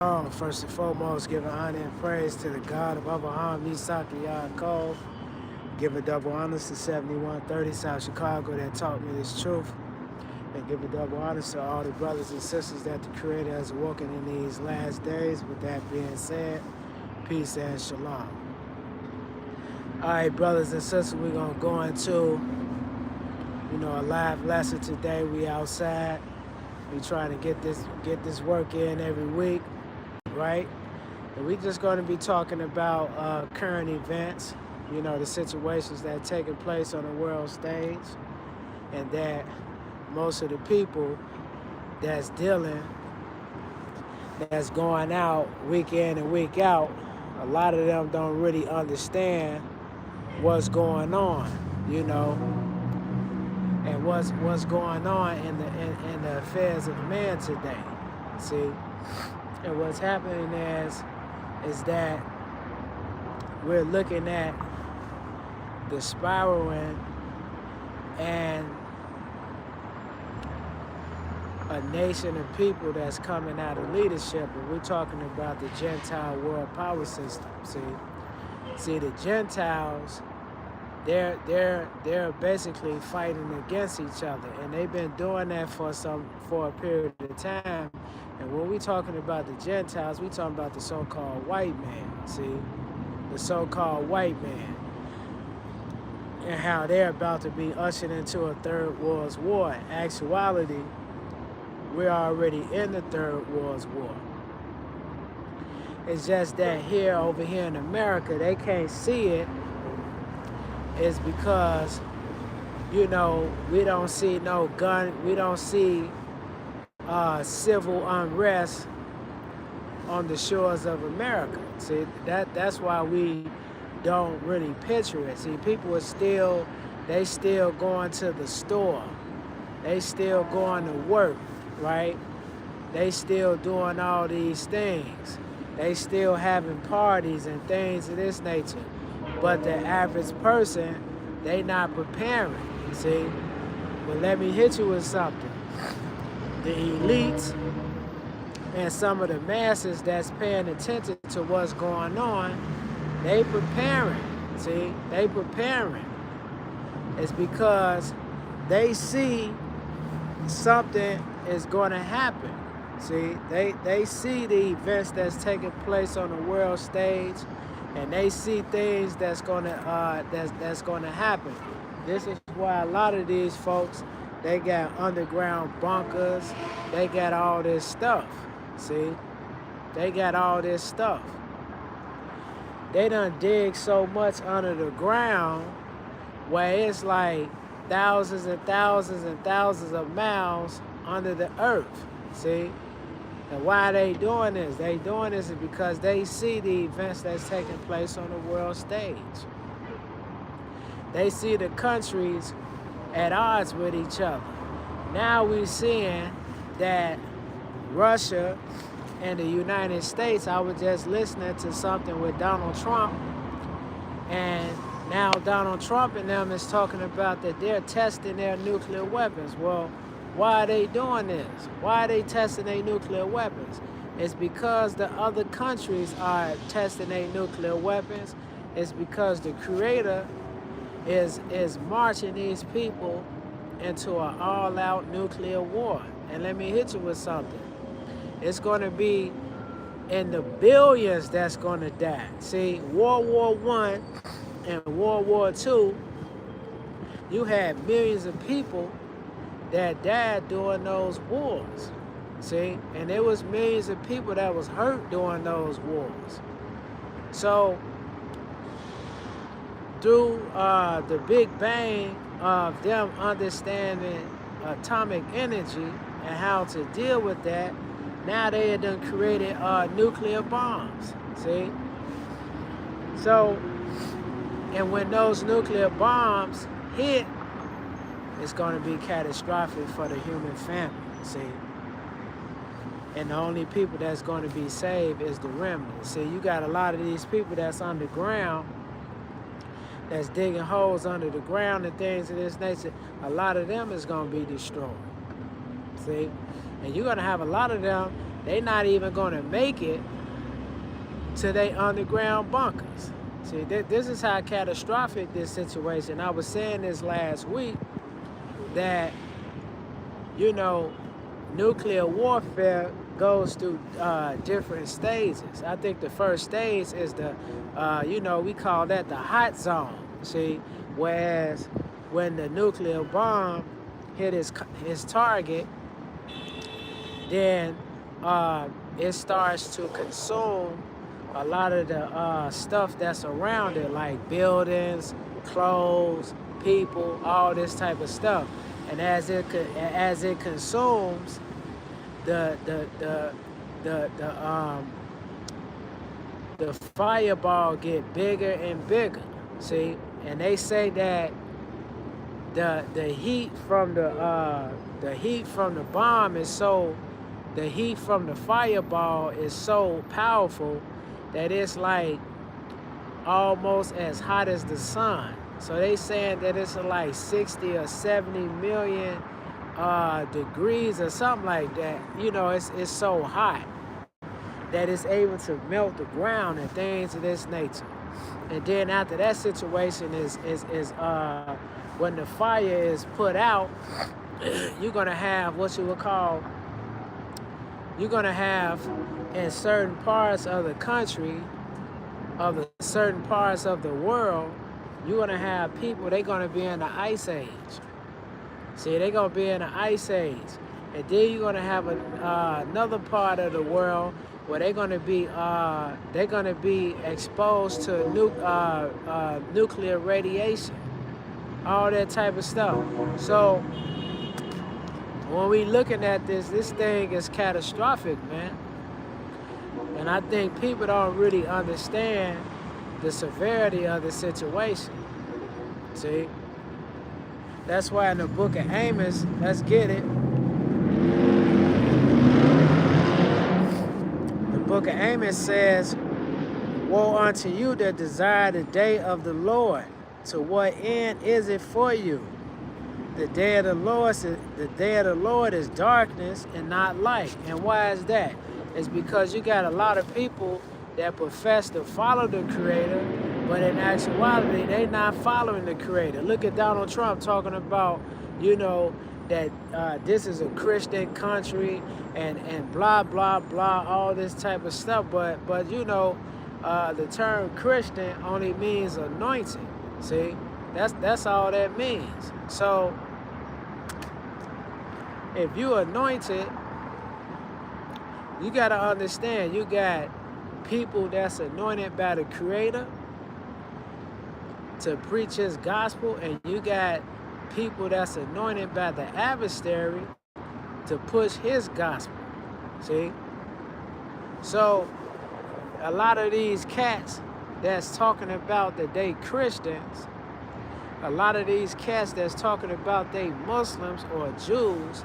First and foremost, giving honor and praise to the God of Abraham, Isaac, and Yaakov. Giving double honors to 7130 South Chicago that taught me this truth. And giving double honors to all the brothers and sisters that the Creator has awoken in these last days. With that being said, peace and shalom. All right, brothers and sisters, we're going to go into, a live lesson today. We outside. We trying to get this work in every week, right? And we just going to be talking about current events, the situations that are taking place on the world stage, and that most of the people that's going out week in and week out, a lot of them don't really understand what's going on, and what's going on in the affairs of man today. See, and what's happening is that we're looking at the spiraling and a nation of people that's coming out of leadership, and we're talking about the Gentile world power system. See, the Gentiles, they're basically fighting against each other, and they've been doing that for a period of time. And when we're talking about the Gentiles, we're talking about the so-called white man. See, the so-called white man, and how they're about to be ushered into a third world war. In actuality, we're already in the third world war. It's just that over here in America, they can't see it. Is because, we don't see no gun, we don't see civil unrest on the shores of America. See, that's why we don't really picture it. See, people are they still going to the store. They still going to work, right? They still doing all these things. They still having parties and things of this nature. But the average person, they not preparing, see? But let me hit you with something. The elites and some of the masses that's paying attention to what's going on, they preparing, see? They preparing. It's because they see something is going to happen. See, they see the events that's taking place on the world stage, and they see things that's gonna happen. This is why a lot of these folks, they got underground bunkers. They got all this stuff. See, they got all this stuff. They done dig so much under the ground where it's like thousands and thousands and thousands of miles under the earth. See. And why they doing this? They doing this is because they see the events that's taking place on the world stage. They see the countries at odds with each other. Now we're seeing that Russia and the United States, I was just listening to something with Donald Trump, and now Donald Trump and them is talking about that they're testing their nuclear weapons. Well, why are they doing this? Why are they testing their nuclear weapons? It's because the other countries are testing their nuclear weapons. It's because the Creator is marching these people into an all-out nuclear war. And let me hit you with something. It's going to be in the billions that's going to die. See, World War I and World War II, you had millions of people that died during those wars, see? And there was millions of people that was hurt during those wars. So, through the Big Bang of them understanding atomic energy and how to deal with that, now they had done created nuclear bombs, see? So, and when those nuclear bombs hit, it's going to be catastrophic for the human family, see? And the only people that's going to be saved is the remnant. See, you got a lot of these people that's underground, that's digging holes under the ground and things of this nature. A lot of them is going to be destroyed, see? And you're going to have a lot of them They not even gonna make it to their underground bunkers. See, this is how catastrophic this situation. I was saying this last week that, you know, nuclear warfare goes through different stages. I think the first stage is we call that the hot zone. See, whereas when the nuclear bomb hit his target, then it starts to consume a lot of the stuff that's around it, like buildings, clothes, people, all this type of stuff. And as it consumes, the fireball get bigger and bigger. See, and they say that the heat from the bomb is so, the heat from the fireball is so powerful that it's like almost as hot as the sun. So they saying that it's like 60 or 70 million degrees or something like that. You know, it's so hot that it's able to melt the ground and things of this nature. And then after that situation is when the fire is put out, you're gonna have what you would call, you're gonna have in certain parts of the country, of the certain parts of the world, you're gonna have people, they're gonna be in the ice age. See, they're gonna be in the ice age. And then you're gonna have another part of the world where they're gonna be exposed to nuclear radiation, all that type of stuff. So when we looking at this thing is catastrophic, man. And I think people don't really understand the severity of the situation. See? That's why in the book of Amos, let's get it. The book of Amos says, "Woe unto you that desire the day of the Lord. To what end is it for you? The day of the Lord is darkness and not light." And why is that? It's because you got a lot of people that profess to follow the Creator, but in actuality, they not following the Creator. Look at Donald Trump talking about, that this is a Christian country and blah, blah, blah, all this type of stuff. But the term Christian only means anointed. See, that's all that means. So if you anointed, you got to understand, you got people that's anointed by the Creator to preach His gospel, and you got people that's anointed by the adversary to push his gospel. See? So a lot of these cats that's talking about that they Christians, a lot of these cats that's talking about they Muslims or Jews,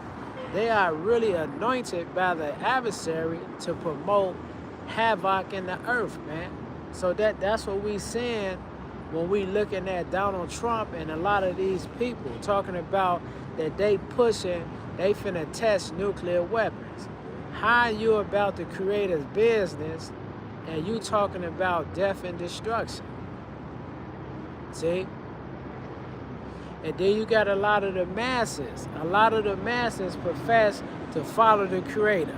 they are really anointed by the adversary to promote havoc in the earth, man. So that's what we seeing when we looking at Donald Trump and a lot of these people talking about that they finna test nuclear weapons. How are you about the Creator's business and you talking about death and destruction? See? And then you got a lot of the masses. A lot of the masses profess to follow the Creator.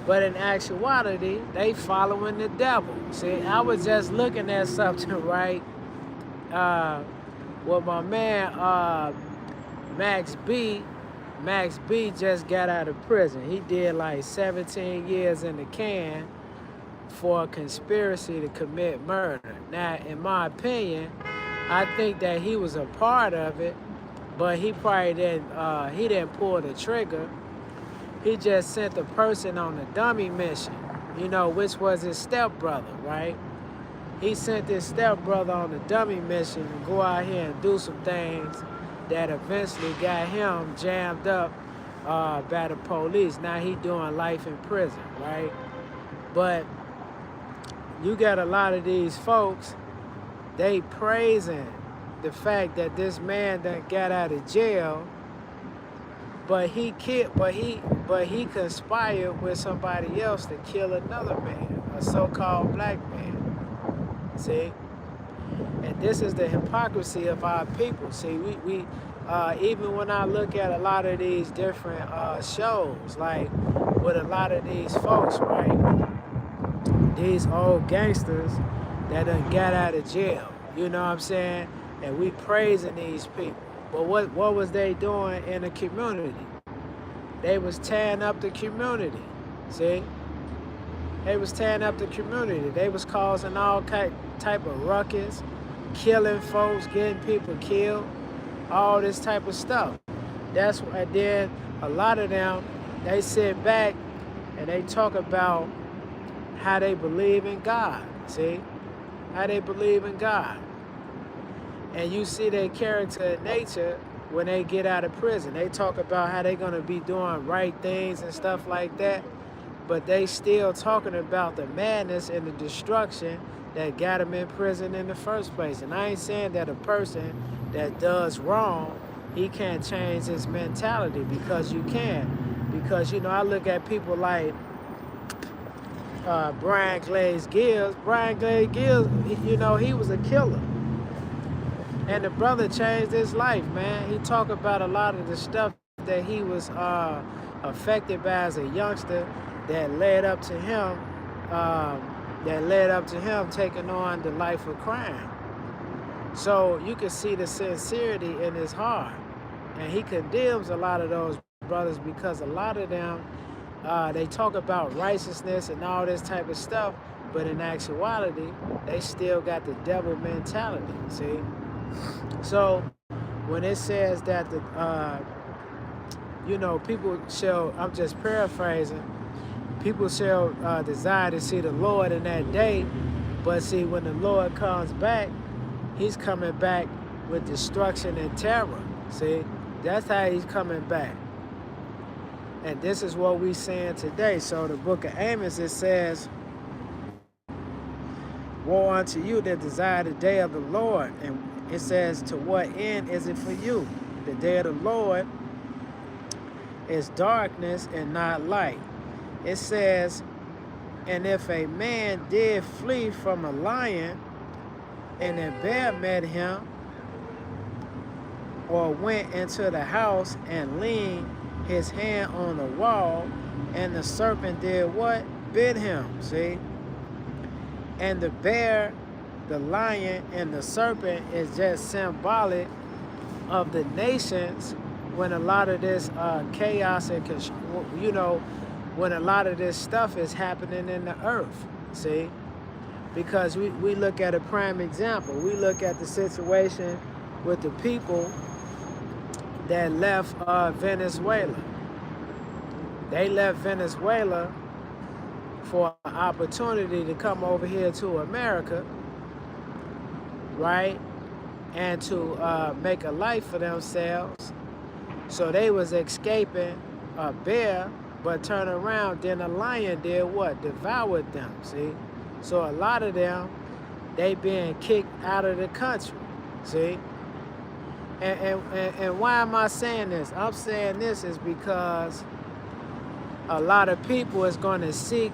But in actuality, they following the devil. See, I was just looking at something, right? Well, my man, Max B just got out of prison. He did like 17 years in the can for a conspiracy to commit murder. Now, in my opinion, I think that he was a part of it, but he probably didn't pull the trigger. He just sent the person on a dummy mission, which was his stepbrother, right? He sent his stepbrother on a dummy mission to go out here and do some things that eventually got him jammed up by the police. Now he doing life in prison, right? But you got a lot of these folks, they praising the fact that this man that got out of jail, but he but he conspired with somebody else to kill another man, a so-called black man. See? And this is the hypocrisy of our people. See, we even when I look at a lot of these different shows, like with a lot of these folks, right? These old gangsters that done got out of jail, you know what I'm saying? And we praising these people. But what was they doing in the community? They was tearing up the community, see? They was tearing up the community. They was causing all type of ruckus, killing folks, getting people killed, all this type of stuff. That's why then a lot of them, they sit back and they talk about how they believe in God, see? How they believe in God. And you see their character and nature when they get out of prison. They talk about how they're gonna be doing right things and stuff like that, but they still talking about the madness and the destruction that got them in prison in the first place. And I ain't saying that a person that does wrong, he can't change his mentality, because you can. Because, you know, I look at people like Brian Glaze Gills. Brian Glaze Gills, you know, he was a killer. And the brother changed his life, man. He talked about a lot of the stuff that he was affected by as a youngster that led up to him, taking on the life of crime. So you can see the sincerity in his heart. And he condemns a lot of those brothers because a lot of them, they talk about righteousness and all this type of stuff, but in actuality, they still got the devil mentality, see? So when it says that the you know, people shall, I'm just paraphrasing, people shall desire to see the Lord in that day, but see, when the Lord comes back, he's coming back with destruction and terror, see? That's how he's coming back. And this is what we're saying today. So the book of Amos, it says, woe unto you that desire the day of the Lord. And it says, to what end is it for you? The day of the Lord is darkness and not light. It says, and if a man did flee from a lion, and a bear met him, or went into the house and leaned his hand on the wall, and the serpent did what? Bit him, see? And the bear, the lion, and the serpent is just symbolic of the nations when a lot of this chaos and, you know, when a lot of this stuff is happening in the earth, see? Because we look at a prime example. We look at the situation with the people that left Venezuela. They left Venezuela for an opportunity to come over here to America, right? And to make a life for themselves. So they was escaping a bear, but turn around, then a lion did what? Devoured them, see? So a lot of them, they being kicked out of the country, see? And why am I saying this? I'm saying this is because a lot of people is going to seek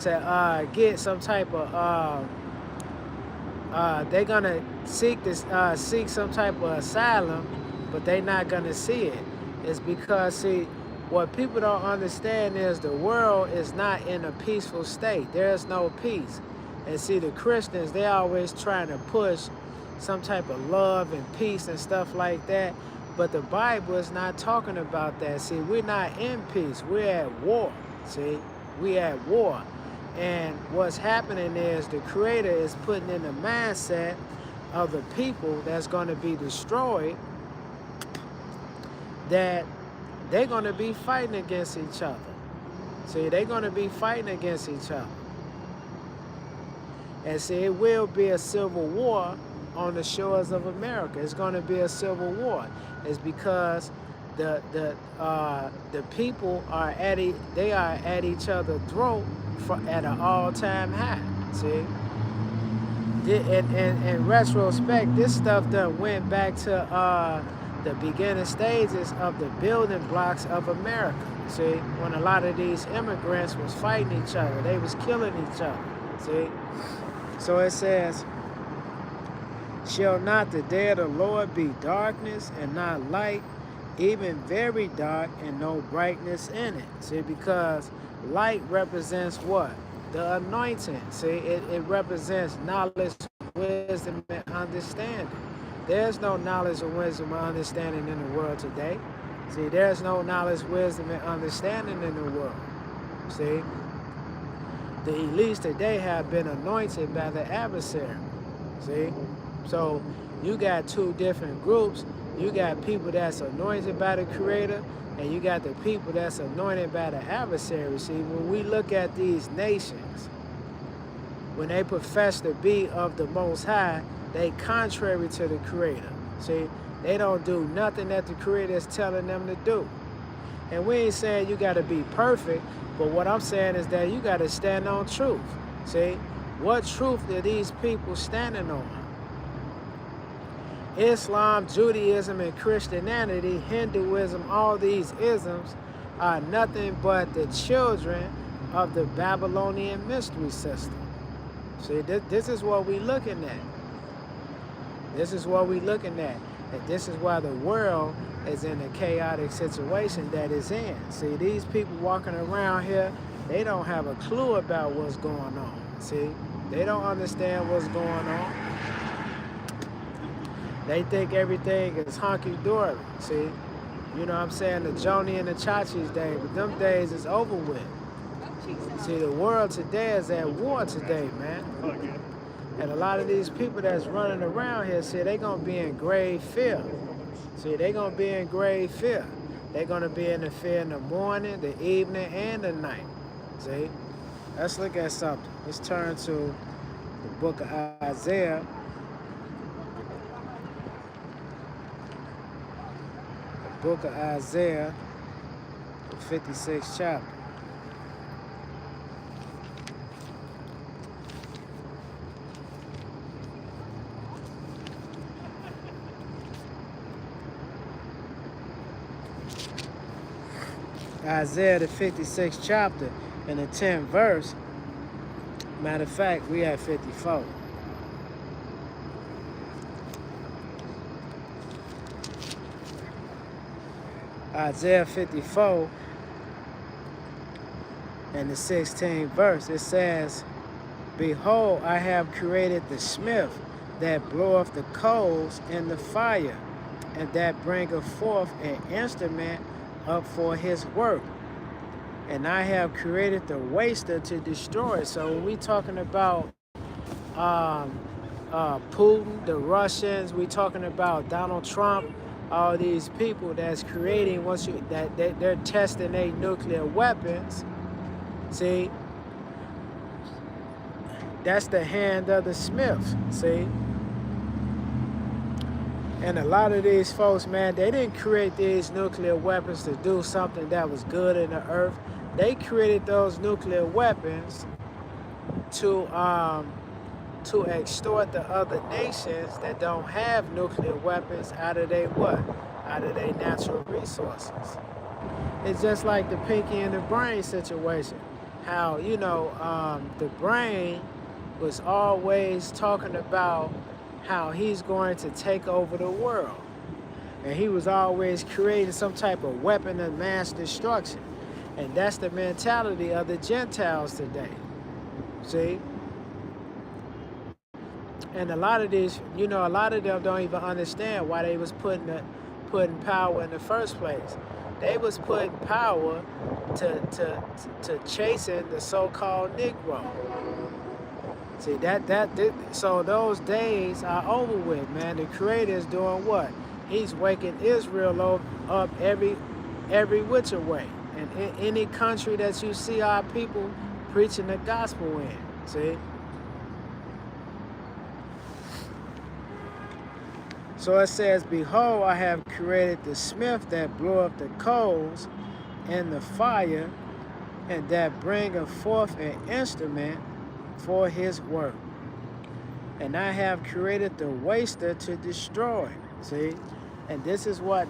to get some type of, they're going to seek some type of asylum, but they're not going to see it. It's because, see, what people don't understand is the world is not in a peaceful state. There's no peace. And see, the Christians, they always trying to push some type of love and peace and stuff like that. But the Bible is not talking about that. See, we're not in peace. We're at war. See, we're at war. And what's happening is the Creator is putting in the mindset of the people that's going to be destroyed that they're going to be fighting against each other. See, they're going to be fighting against each other. And see, it will be a civil war on the shores of America. It's going to be a civil war. It's because the people are at each other's throat at an all-time high. See, in retrospect, this stuff done went back to the beginning stages of the building blocks of America. See, when a lot of these immigrants was fighting each other, they was killing each other. See, so it says, shall not the day of the Lord be darkness and not light, even very dark and no brightness in it? See, because light represents what? The anointing. See, it represents knowledge, wisdom, and understanding. There's no knowledge or wisdom or understanding in the world today. See, there's no knowledge, wisdom, and understanding in the world. See, the elites today have been anointed by the adversary. See, so you got two different groups. You got people that's anointed by the Creator, and you got the people that's anointed by the adversary. See, when we look at these nations, when they profess to be of the Most High, they contrary to the Creator. See, they don't do nothing that the Creator is telling them to do. And we ain't saying you got to be perfect, but what I'm saying is that you got to stand on truth. See, what truth are these people standing on? Islam, Judaism, and Christianity, Hinduism, all these isms are nothing but the children of the Babylonian mystery system. See, this is what we're looking at. This is what we're looking at. And this is why the world is in a chaotic situation that it's in. See, these people walking around here, they don't have a clue about what's going on. See, they don't understand what's going on. They think everything is hunky-dory. See, you know what I'm saying? The Joni and the Chachi's day, but them days is over with. See, the world today is at war today, man. And a lot of these people that's running around here, see, they gonna be in grave fear. See, they gonna be in grave fear. They gonna be in the fear in the morning, the evening, and the night. See, let's look at something. Let's turn to the book of Isaiah. The book of Isaiah, the 56th chapter. Isaiah, the 56th chapter, and the 10th verse. Matter of fact, we at 54. Isaiah 54 and the 16th verse. It says, behold, I have created the smith that bloweth the coals in the fire, and that bringeth forth an instrument up for his work. And I have created the waster to destroy. So when we talking about Putin, the Russians, we talking about Donald Trump, all these people that's creating, they're testing their nuclear weapons. See, that's the hand of the smith. See. And a lot of these folks, man, they didn't create these nuclear weapons to do something that was good in the earth. They created those nuclear weapons to extort the other nations that don't have nuclear weapons out of their what? Out of their natural resources. It's just like the pinky and the brain situation. How, you know, the brain was always talking about how he's going to take over the world. And he was always creating some type of weapon of mass destruction. And that's the mentality of the Gentiles today. See? And a lot of these, you know, a lot of them don't even understand why they was putting power in the first place. They was putting power to chasing the so-called Negro. See, so those days are over with, man. The Creator is doing what? He's waking Israel up every which way. And in any country that you see our people preaching the gospel in, see? So it says, behold, I have created the smith that bloweth the coals in the fire, and that bringeth forth an instrument for his work. And I have created the waster to destroy. See? And this is why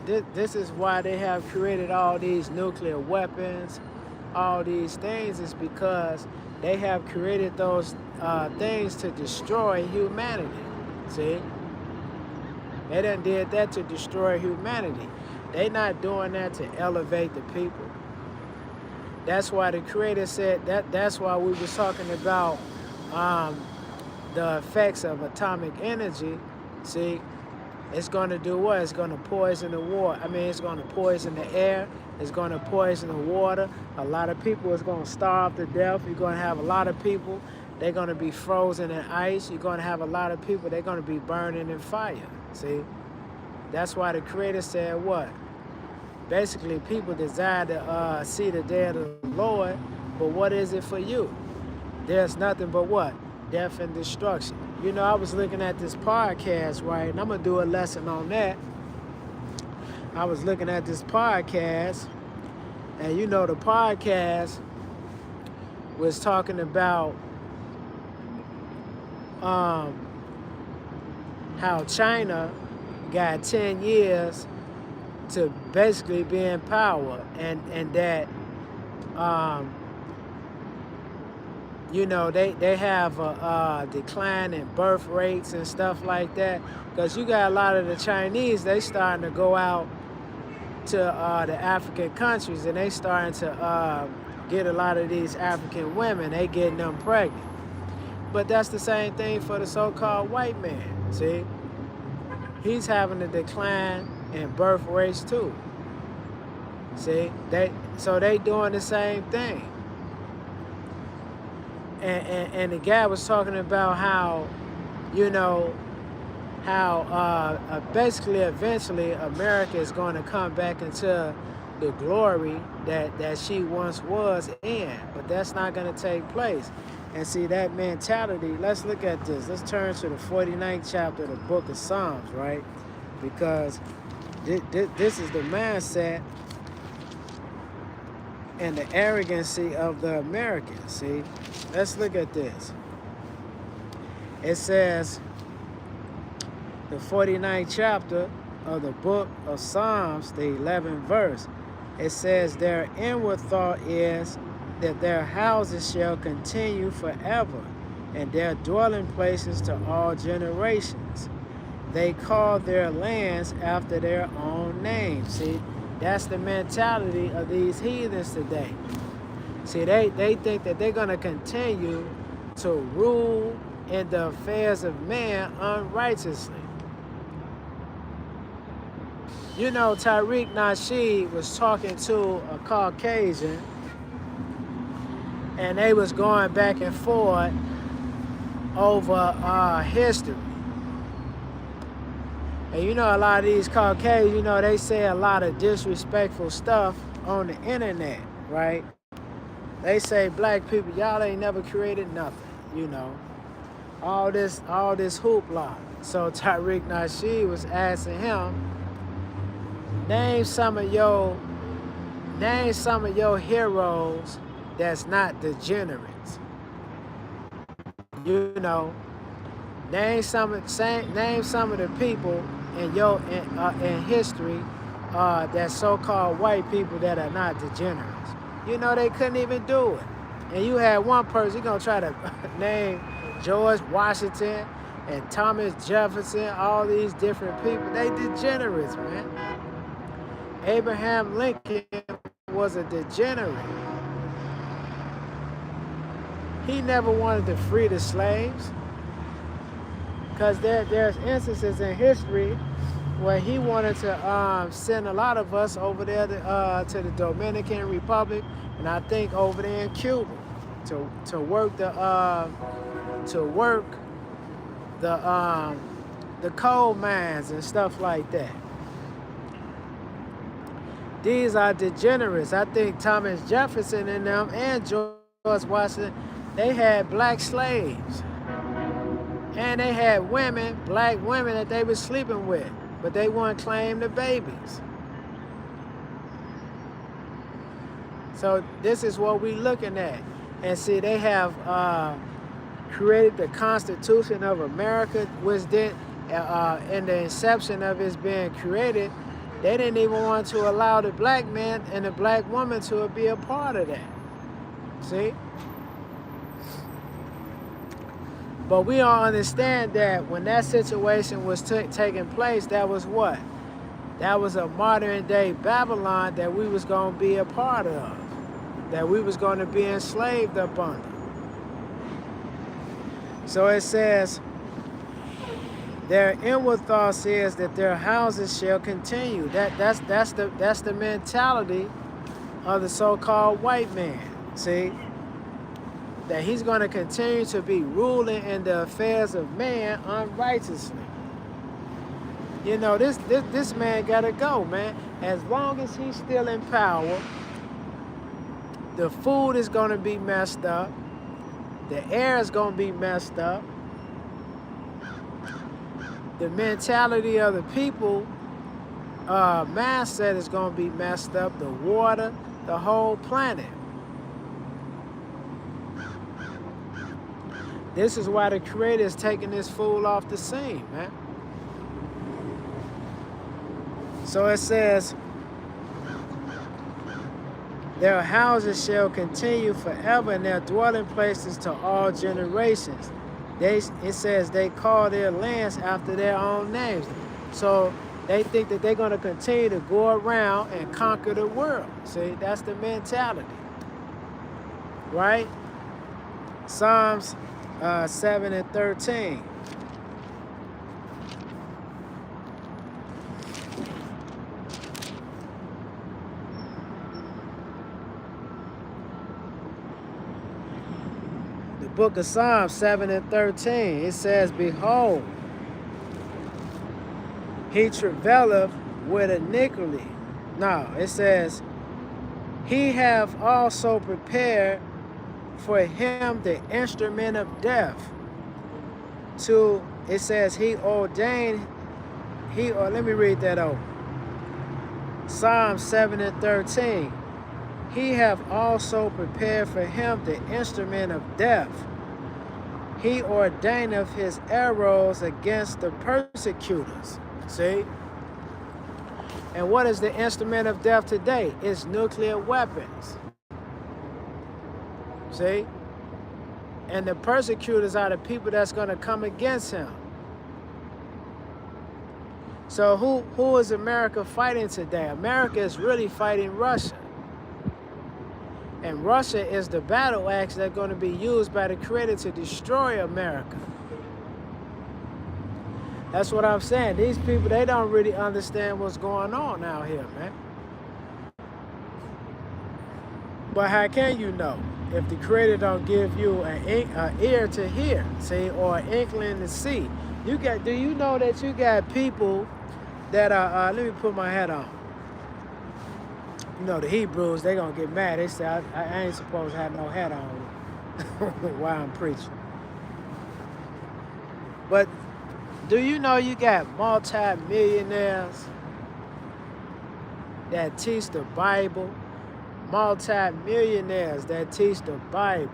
they have created all these nuclear weapons, all these things, is because they have created those things to destroy humanity. See, they done did that to destroy humanity. They not doing that to elevate the people. That's why the Creator said that. That's why we was talking about the effects of atomic energy. See, it's going to do what? It's going to poison the water. I mean, it's going to poison the air. It's going to poison the water. A lot of people is going to starve to death. You're going to have a lot of people, they're going to be frozen in ice. You're going to have a lot of people, they're going to be burning in fire. See? That's why the Creator said what? Basically, people desire to see the day of the Lord, but what is it for you? There's nothing but what? Death and destruction. You know, I was looking at this podcast, right? And I'm going to do a lesson on that. I was looking at this podcast, and you know, the podcast was talking about how China got 10 years to basically be in power, and that you know, they have a decline in birth rates and stuff like that, because you got a lot of the Chinese, they starting to go out to the African countries, and they starting to get a lot of these African women, they getting them pregnant. But that's the same thing for the so-called white man. See, he's having a decline in birth rates too. See, so they doing the same thing. And the guy was talking about how, you know, how basically eventually America is going to come back into the glory that she once was in, but that's not going to take place. And see, that mentality, let's look at this. Let's turn to the 49th chapter of the book of Psalms, right? Because this is the mindset and the arrogancy of the Americans. See, let's look at this. It says, the 49th chapter of the book of Psalms, the 11th verse, it says, their inward thought is that their houses shall continue forever, and their dwelling places to all generations. They call their lands after their own name. See, that's the mentality of these heathens today. See, they think that they're going to continue to rule in the affairs of man unrighteously. You know, Tariq Nasheed was talking to a Caucasian, and they was going back and forth over history. And you know, a lot of these Caucasians, you know, they say a lot of disrespectful stuff on the internet, right? They say, black people, y'all ain't never created nothing, you know. All this hoopla. So Tariq Nasheed was asking him, name some of your heroes that's not degenerates. You know, name some of the people in history that so-called white people that are not degenerates. You know, they couldn't even do it. And you had one person, you're gonna try to name George Washington and Thomas Jefferson, all these different people. They degenerates, man. Abraham Lincoln was a degenerate. He never wanted to free the slaves, because there's instances in history where he wanted to send a lot of us over there to the Dominican Republic, and I think over there in Cuba to work the coal mines and stuff like that. These are degenerates. I think Thomas Jefferson and them and George Washington, they had black slaves. And they had women, black women that they were sleeping with, but they wouldn't claim the babies. So this is what we're looking at. And see, they have created the Constitution of America, which did, in the inception of its being created, they didn't even want to allow the black man and the black woman to be a part of that. See? But we all understand that when that situation was taking place, that was what? That was a modern day Babylon that we was going to be a part of, that we was going to be enslaved up under. So it says, their inward thoughts is that their houses shall continue. That's the mentality of the so-called white man. See? That he's going to continue to be ruling in the affairs of man unrighteously. You know, this man got to go, man. As long as he's still in power, the food is going to be messed up. The air is going to be messed up. The mentality of the people, mindset is going to be messed up. The water, the whole planet. This is why the Creator is taking this fool off the scene, man. So it says, their houses shall continue forever and their dwelling places to all generations. It says they call their lands after their own names. So they think that they're going to continue to go around and conquer the world. See, that's the mentality. Right? Psalms 7 and 13. The book of Psalms 7 and 13, it says, behold, he travaileth with iniquity. No, it says, he have also prepared for him the instrument of death. It says let me read that over. Psalm 7 and 13. He have also prepared for him the instrument of death. He ordaineth his arrows against the persecutors. See? And what is the instrument of death today? It's nuclear weapons. See? And the persecutors are the people that's going to come against him. So who is America fighting today? America is really fighting Russia. And Russia is the battle axe that's going to be used by the Creator to destroy America. That's what I'm saying. These people, they don't really understand what's going on out here, man. But how can you know if the Creator don't give you an ear to hear, see, or an inkling to see? Do you know that you got people that are, let me put my hat on. You know, the Hebrews, they going to get mad. They say, I ain't supposed to have no hat on while I'm preaching. But do you know you got multi-millionaires that teach the Bible? Multi-millionaires that teach the Bible.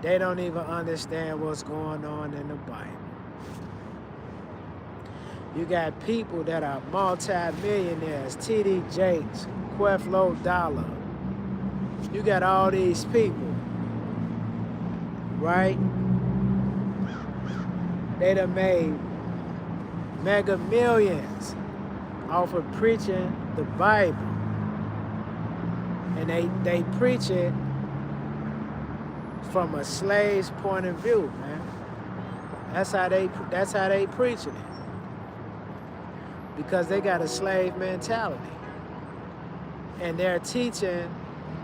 They don't even understand what's going on in the Bible. You got people that are multi-millionaires, T.D. Jakes, Creflo Dollar. You got all these people, right? They done made mega millions off of preaching the Bible. And they preach it from a slave's point of view, man. That's how they preaching it. Because they got a slave mentality. And they're teaching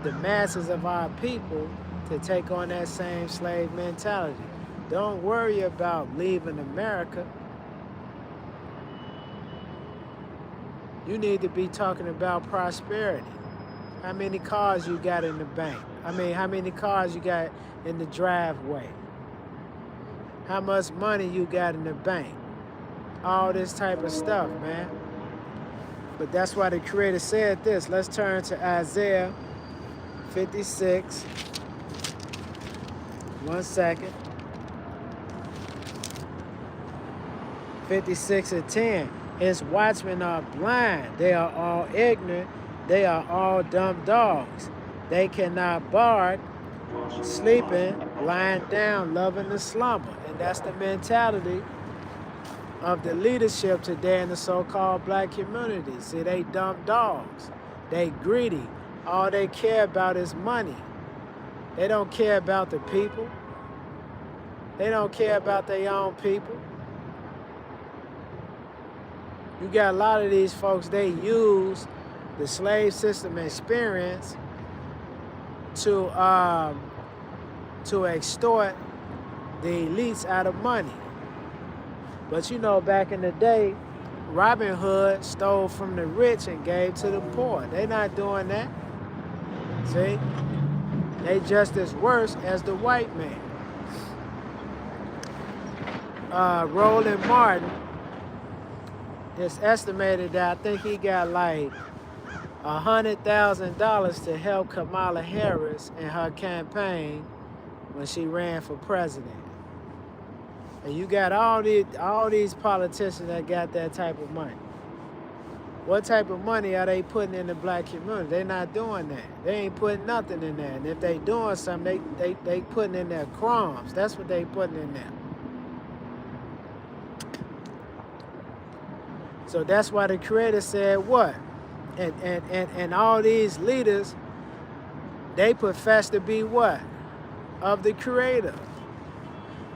the masses of our people to take on that same slave mentality. Don't worry about leaving America. You need to be talking about prosperity. How many cars you got in the bank? I mean, how many cars you got in the driveway? How much money you got in the bank? All this type of stuff, man. But that's why the Creator said this. Let's turn to Isaiah 56. 1 second. 56 and 10. His watchmen are blind. They are all ignorant. They are all dumb dogs. They cannot bark, sleeping, lying down, loving the slumber. And that's the mentality of the leadership today in the so-called black community. See, they dumb dogs. They greedy. All they care about is money. They don't care about the people. They don't care about their own people. You got a lot of these folks, they use the slave system experience to extort the elites out of money. But you know, back in the day, Robin Hood stole from the rich and gave to the poor. They're not doing that. See? They just as worse as the white man. Roland Martin, it's estimated that I think he got like $100,000 to help Kamala Harris in her campaign when she ran for president. And you got all these politicians that got that type of money. What type of money are they putting in the black community? They're not doing that. They ain't putting nothing in there. And if they doing something, they putting in their crumbs. That's what they putting in there. So that's why the Creator said what? And all these leaders, they profess to be what? Of the Creator.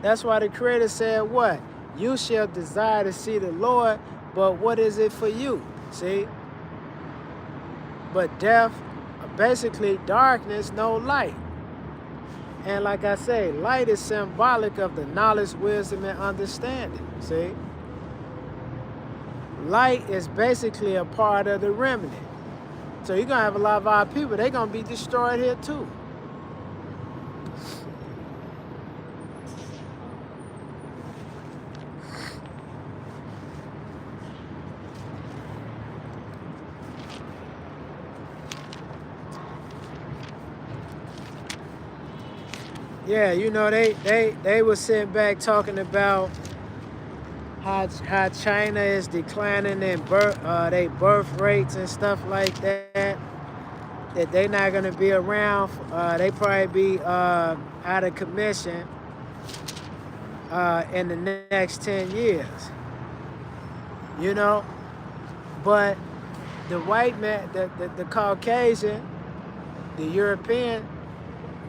That's why the Creator said what? You shall desire to see the Lord, but what is it for you? See? But death, basically darkness, no light. And like I say, light is symbolic of the knowledge, wisdom, and understanding. See? Light is basically a part of the remnant. So you're going to have a lot of our people, they're going to be destroyed here too. Yeah, you know, they were sitting back talking about how China is declining in they birth rates and stuff like that. That they're not gonna be around. They probably be out of commission in the next 10 years. You know, but the white man, the Caucasian, the European,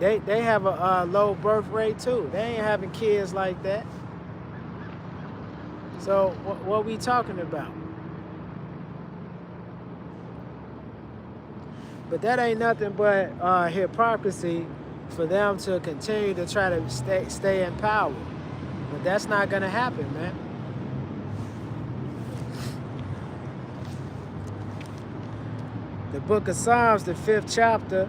they have a low birth rate too. They ain't having kids like that. So what we talking about? But that ain't nothing but hypocrisy for them to continue to try to stay in power. But that's not gonna happen, man. The book of Psalms, the 5th chapter,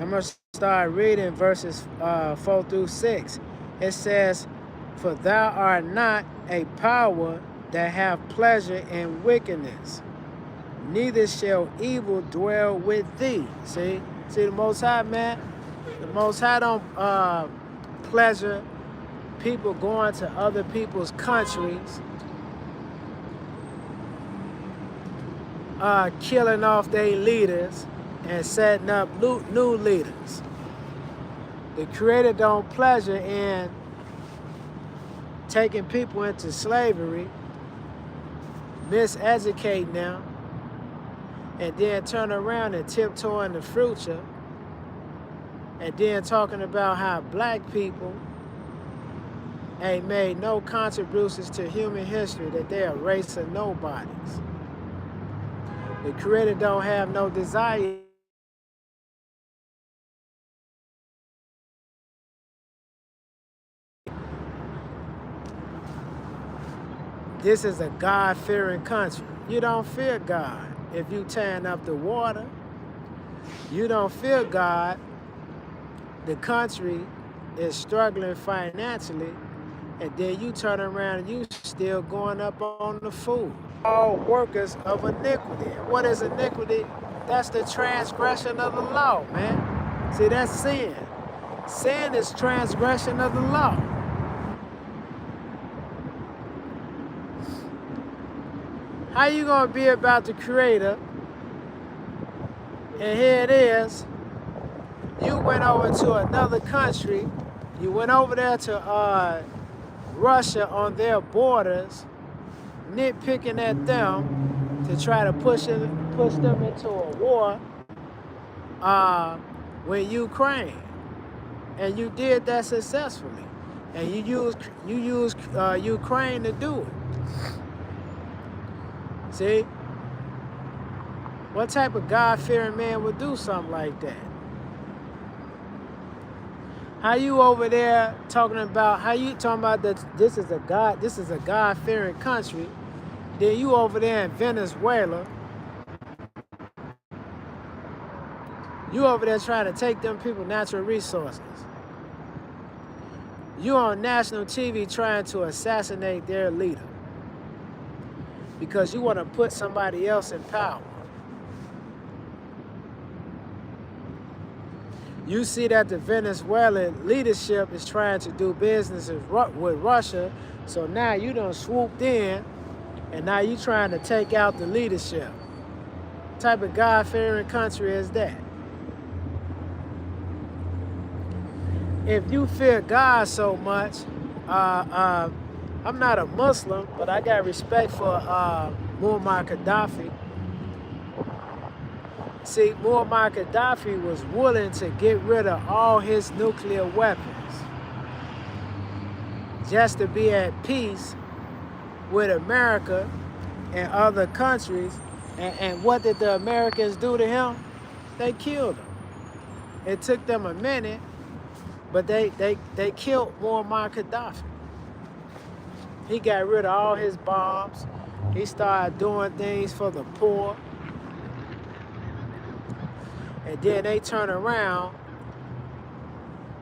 I'm going to start reading verses 4 through 6. It says, for thou art not a power that have pleasure in wickedness, neither shall evil dwell with thee. See the Most High, man? The Most High don't pleasure people going to other people's countries, killing off their leaders, and setting up new leaders. The Creator don't pleasure in taking people into slavery, miseducating them, and then turn around and tiptoe in the future, and then talking about how black people ain't made no contributions to human history, that they're a race of nobodies. The Creator don't have no desire This is a God-fearing country. You don't fear God if you tearing up the water. You don't fear God. The country is struggling financially, and then you turn around and you still going up on the food. All workers of iniquity. What is iniquity? That's the transgression of the law, man. See, that's sin. Sin is transgression of the law. How you gonna be about the Creator? And here it is. You went over to another country. You went over there to Russia on their borders, nitpicking at them to try to push them into a war with Ukraine, and you did that successfully, and you used Ukraine to do it. See, what type of God-fearing man would do something like that? How you over there talking about that this is a God-fearing country, then you over there in Venezuela, you over there trying to take them people natural resources. You on national TV trying to assassinate their leader because you want to put somebody else in power. You see that the Venezuelan leadership is trying to do business with Russia, so now you done swooped in, and now you trying to take out the leadership. What type of God-fearing country is that? If you fear God so much, I'm not a Muslim, but I got respect for Muammar Gaddafi. See, Muammar Gaddafi was willing to get rid of all his nuclear weapons just to be at peace with America and other countries. And what did the Americans do to him? They killed him. It took them a minute, but they killed Muammar Gaddafi. He got rid of all his bombs. He started doing things for the poor. And then they turn around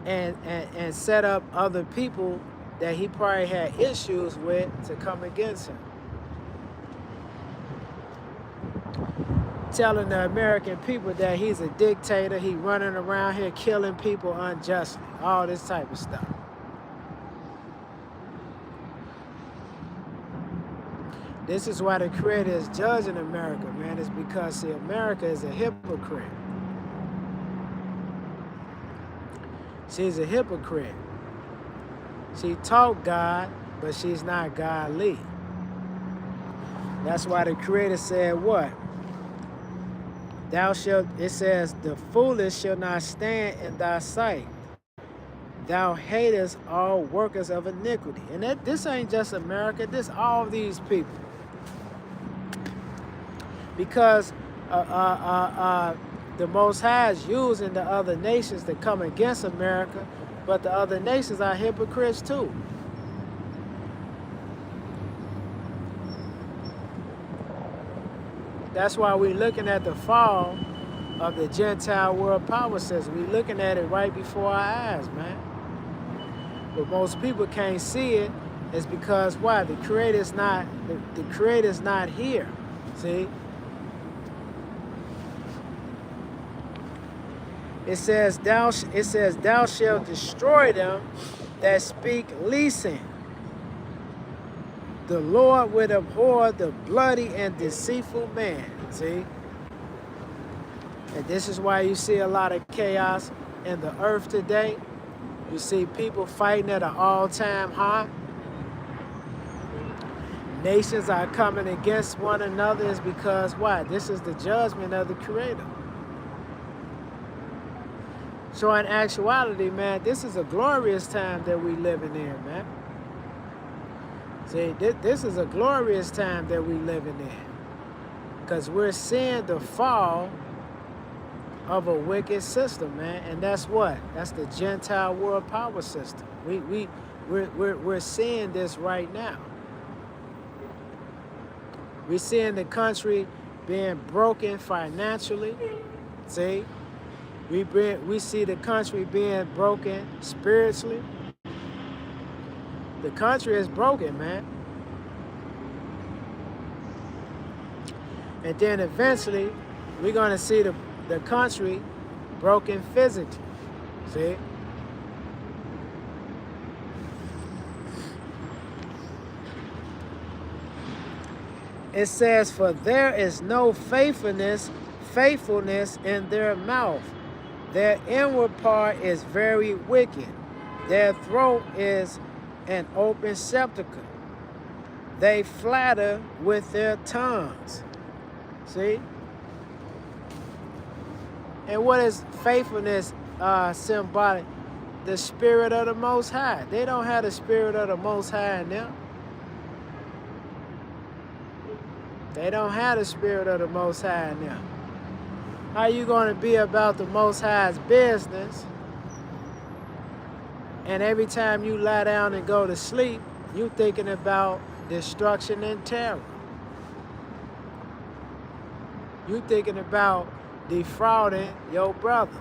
and set up other people that he probably had issues with to come against him. Telling the American people that he's a dictator, he running around here killing people unjustly, all this type of stuff. This is why the Creator is judging America, man. It's because, see, America is a hypocrite. She's a hypocrite. She taught God, but she's not godly. That's why the Creator said what? It says, the foolish shall not stand in thy sight. Thou hatest all workers of iniquity. And this ain't just America, this all these people. Because the Most High is using the other nations to come against America, but the other nations are hypocrites too. That's why we're looking at the fall of the Gentile world power system. We're looking at it right before our eyes, man. But most people can't see it. It's because why? The Creator's not here. See? It says thou shalt destroy them that speak leasing. The Lord will abhor the bloody and deceitful man. See? And this is why you see a lot of chaos in the earth today. You see people fighting at an all-time high. Nations are coming against one another. Is because why? This is the judgment of the Creator. So in actuality, man, this is a glorious time that we living in, man. See, this is a glorious time that we living in. Because we're seeing the fall of a wicked system, man. And that's what? That's the Gentile world power system. We're seeing this right now. We're seeing the country being broken financially. See? We see the country being broken spiritually. The country is broken, man. And then eventually, we're going to see the country broken physically. See? It says, for there is no faithfulness in their mouth. Their inward part is very wicked. Their throat is an open sepulchre. They flatter with their tongues. See? And what is faithfulness symbolic? The Spirit of the Most High. They don't have the Spirit of the Most High in them. They don't have the Spirit of the Most High in them. How you going to be about the Most High's business, and every time you lie down and go to sleep, you thinking about destruction and terror? You thinking about defrauding your brother.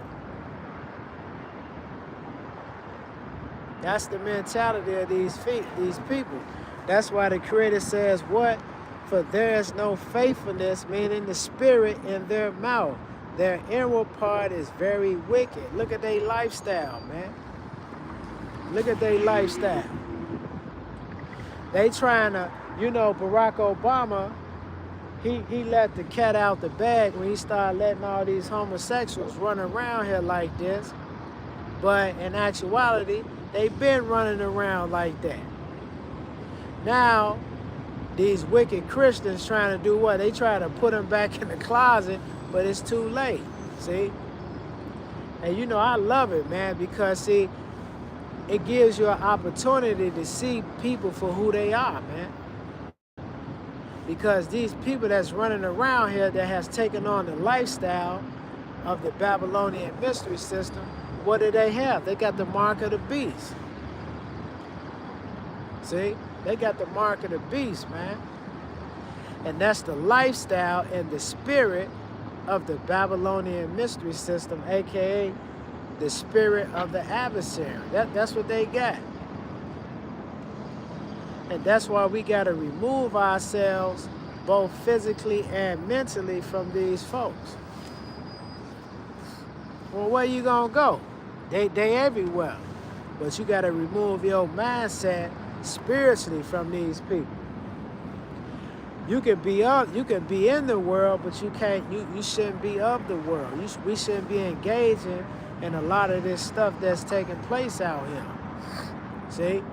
That's the mentality of these people. That's why the Creator says what? For there is no faithfulness, meaning the spirit, in their mouth. Their inward part is very wicked. Look at their lifestyle, man. Look at their lifestyle. They trying to, Barack Obama, he let the cat out the bag when he started letting all these homosexuals run around here like this. But in actuality, they've been running around like that. Now, these wicked Christians trying to do what? They try to put them back in the closet, but it's too late, see? And I love it, man, because, see, it gives you an opportunity to see people for who they are, man. Because these people that's running around here that has taken on the lifestyle of the Babylonian mystery system, what do they have? They got the mark of the beast. See? They got the mark of the beast, man. And that's the lifestyle and the spirit of the Babylonian mystery system, a.k.a. the spirit of the adversary. That's what they got. And that's why we got to remove ourselves both physically and mentally from these folks. Well, where you going to go? They everywhere. But you got to remove your mindset spiritually from these people. You can be in the world, but you shouldn't be of the world. We shouldn't be engaging in a lot of this stuff that's taking place out here. See?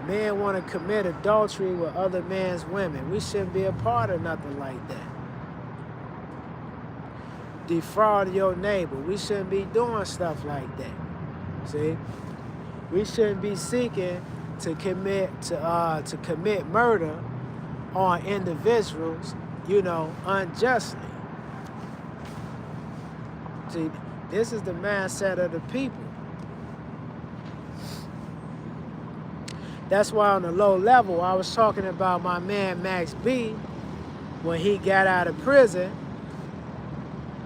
Men want to commit adultery with other men's women. We shouldn't be a part of nothing like that. Defraud your neighbor. We shouldn't be doing stuff like that. See? We shouldn't be seeking to commit murder on individuals, unjustly. See, this is the mindset of the people. That's why on the low level, I was talking about my man Max B when he got out of prison.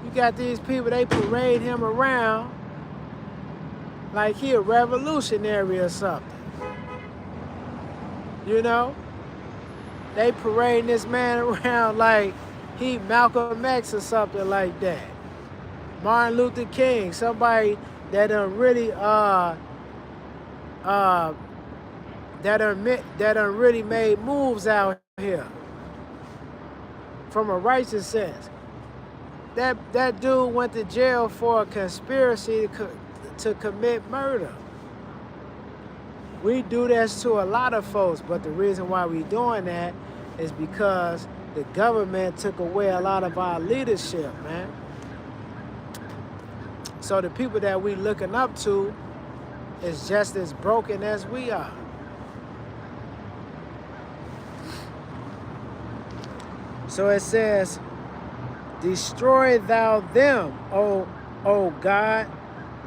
You got these people, they parade him around like he a revolutionary or something. They parading this man around like he Malcolm X or something like that. Martin Luther King, somebody that done really really made moves out here from a righteous sense. That dude went to jail for a conspiracy to commit murder. We do this to a lot of folks, but the reason why we doing that is because the government took away a lot of our leadership, man. So the people that we looking up to is just as broken as we are. So it says, destroy thou them, O God,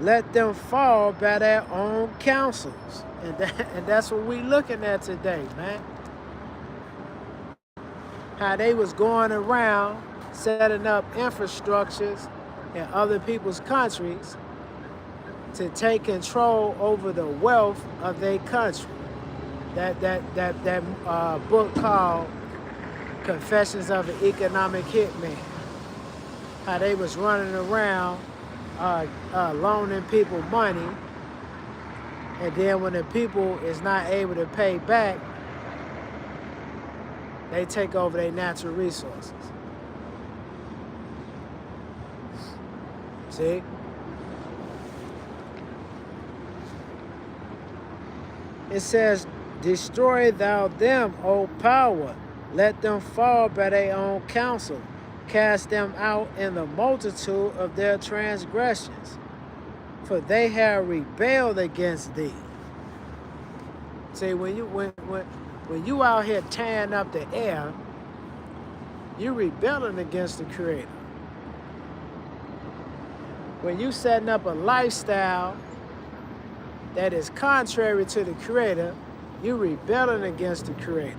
let them fall by their own counsels. And that's what we looking at today, man. How they was going around setting up infrastructures in other people's countries to take control over the wealth of their country. That book called Confessions of an Economic Hitman. How they was running around loaning people money, and then when the people is not able to pay back, they take over their natural resources. See? It says, destroy thou them, O power. Let them fall by their own counsel. Cast them out in the multitude of their transgressions. For they have rebelled against thee. See, when you out here tearing up the air, you're rebelling against the Creator. When you setting up a lifestyle that is contrary to the Creator, you're rebelling against the Creator.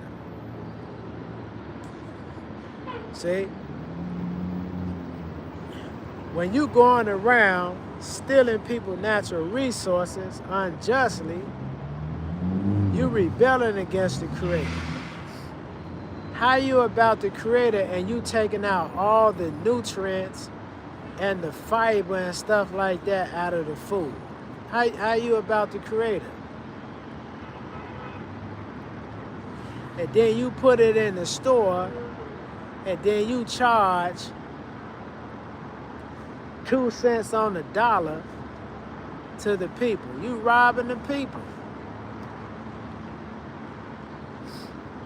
See? When you going around stealing people's natural resources unjustly, you're rebelling against the Creator. How you about the Creator and you taking out all the nutrients and the fiber and stuff like that out of the food? How you about the Creator? And then you put it in the store, and then you charge 2 cents on the dollar to the people. You robbing the people.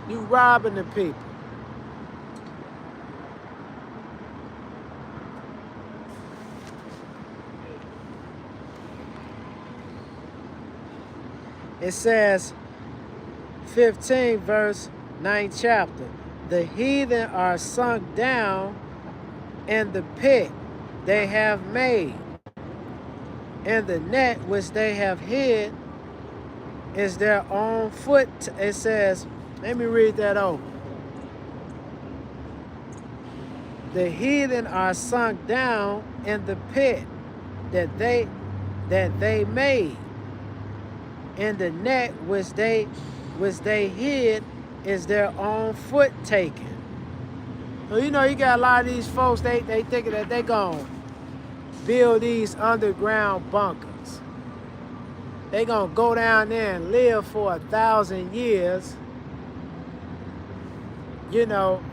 You robbing the people. It says, 15 verse 9th chapter, the heathen are sunk down in the pit they have made, and the net which they have hid is their own foot. It says, let me read that over. The heathen are sunk down in the pit that they made, and the net which they hid is their own foot taken. So you know, you got a lot of these folks, they thinking that they gonna build these underground bunkers. They gonna go down there and live for 1,000 years. You know,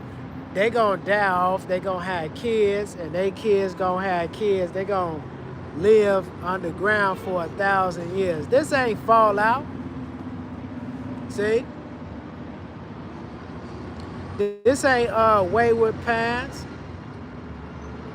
they gonna die off, they gonna have kids, and they kids gonna have kids. They gonna live underground for 1,000 years. This ain't Fallout. See? This ain't Wayward Pines.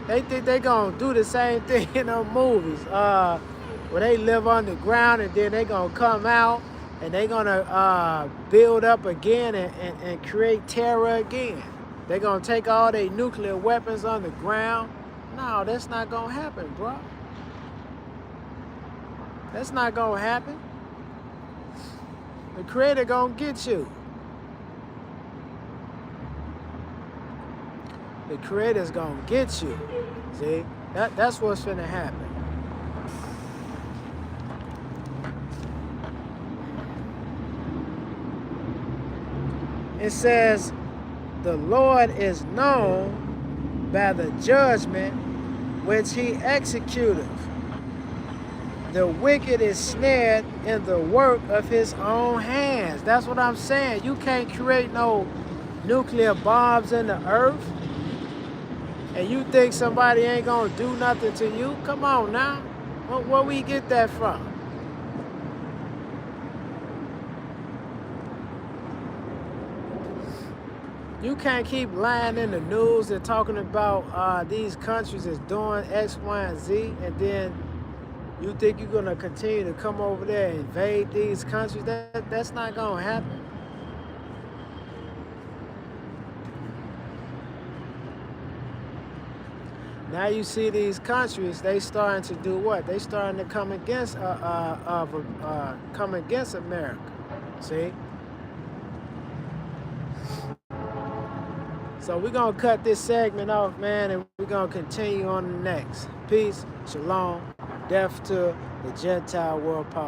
They think they gonna do the same thing in them movies. Where they live underground and then they gonna come out and they gonna build up again and create terror again. They gonna take all their nuclear weapons underground. No, that's not gonna happen, bro. That's not gonna happen. The Creator gonna get you. The Creator's gonna get you. See? That's what's finna happen. It says, the Lord is known by the judgment which he executeth. The wicked is snared in the work of his own hands. That's what I'm saying. You can't create no nuclear bombs in the earth. And you think somebody ain't gonna do nothing to you? Come on now. Where we get that from? You can't keep lying in the news and talking about these countries is doing X, Y, and Z, and then you think you're gonna continue to come over there and invade these countries. That's not gonna happen. Now you see these countries, they starting to do what? They starting to come against America. See? So we're gonna cut this segment off, man, and we're gonna continue on the next. Peace, shalom, death to the Gentile world power.